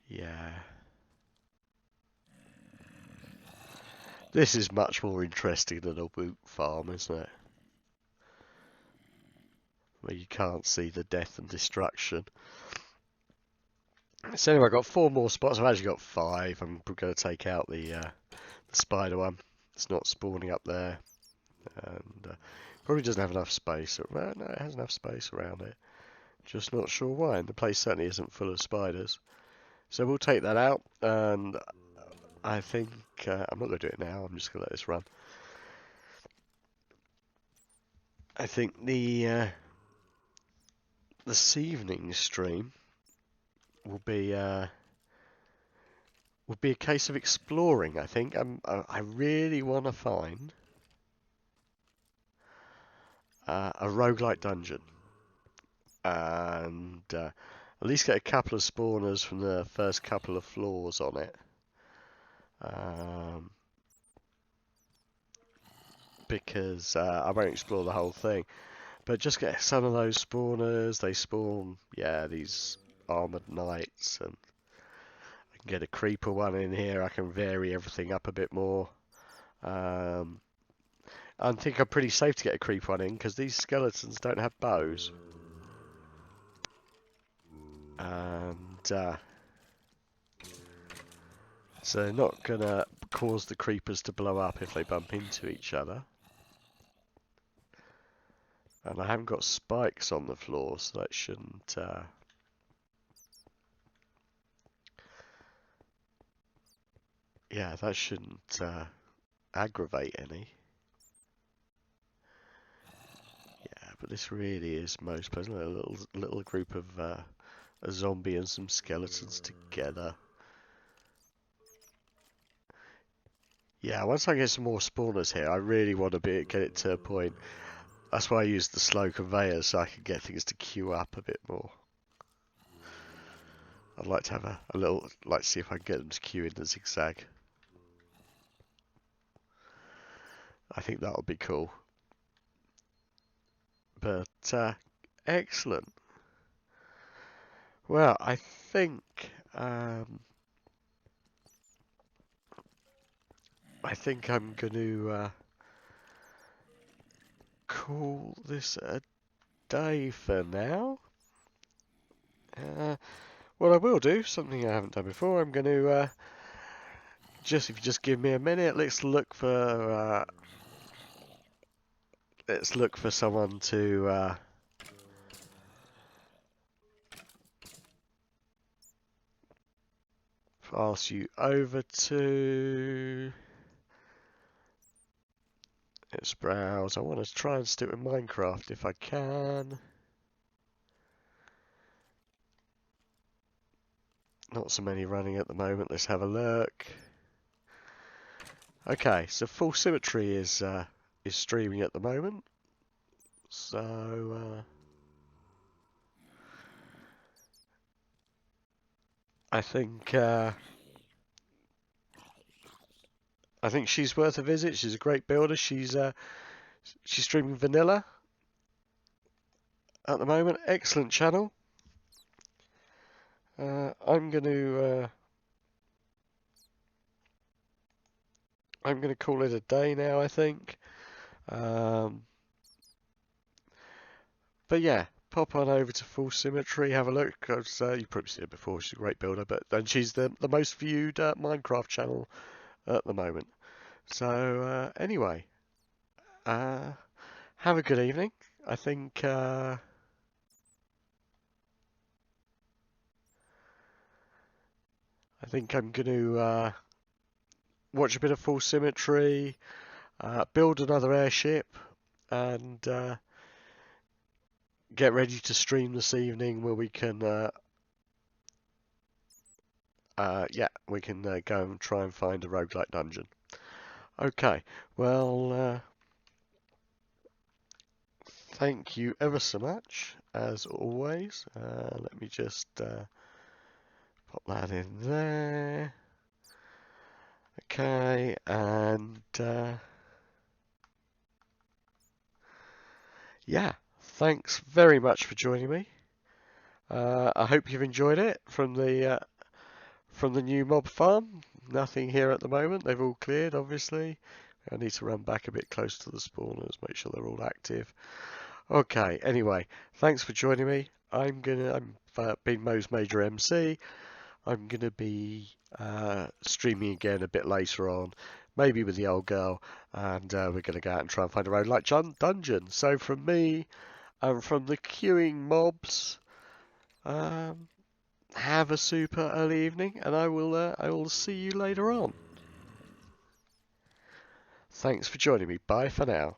Yeah. This is much more interesting than a woot farm, isn't it? Where you can't see the death and destruction. So anyway, I've got 4 more spots. I've actually got 5. I'm going to take out the spider one. It's not spawning up there. And probably doesn't have enough space. Well, no, it has enough space around it. Just not sure why. And the place certainly isn't full of spiders. So we'll take that out. And I think... I'm not going to do it now. I'm just going to let this run. I think this evening's stream will be a case of exploring. I think I really want to find a roguelike dungeon and at least get a couple of spawners from the first couple of floors on it. Because I won't explore the whole thing, but just get some of those spawners. They spawn, yeah, these armored knights, and I can get a creeper one in here. I can vary everything up a bit more. I think I'm pretty safe to get a creeper one in because these skeletons don't have bows. And so they're not going to cause the creepers to blow up if they bump into each other. And I haven't got spikes on the floor, so that shouldn't... yeah, that shouldn't aggravate any. Yeah, but this really is most pleasant. A little group of a zombie and some skeletons together. Yeah, once I get some more spawners here, I really want to get it to a point. That's why I use the slow conveyors, so I can get things to queue up a bit more. I'd like to have a little, like, see if I can get them to queue in the zigzag. I think that would be cool. But, excellent. Well, I think I think I'm going to call this a day for now. What I will do, something I haven't done before, I'm going to if you just give me a minute, let's look for someone to pass you over to. Let's browse. I want to try and stick with Minecraft if I can. Not so many running at the moment. Let's have a look. Okay, so Full Symmetry is streaming at the moment. So I think she's worth a visit. She's a great builder. She's streaming vanilla at the moment. Excellent channel. I'm gonna call it a day now, I think. But yeah, pop on over to Full Symmetry, have a look. Cause, you've probably seen her before. She's a great builder, and she's the most viewed Minecraft channel at the moment. So anyway, have a good evening. I think I'm going to watch a bit of Full Symmetry, build another airship, and get ready to stream this evening where we can go and try and find a roguelike dungeon. Okay, well, thank you ever so much, as always. Let me just pop that in there. Okay, and yeah, thanks very much for joining me. I hope you've enjoyed it from the new mob farm. Nothing here at the moment. They've all cleared, obviously. I need to run back a bit close to the spawners, make sure they're all active. Okay, anyway, thanks for joining me. I've been MoseMajorMC. I'm gonna be streaming again a bit later on, maybe with the old girl, and we're gonna go out and try and find a roguelike dungeon. So from me and from the queuing mobs, have a super early evening, and I will see you later on. Thanks for joining me. Bye for now.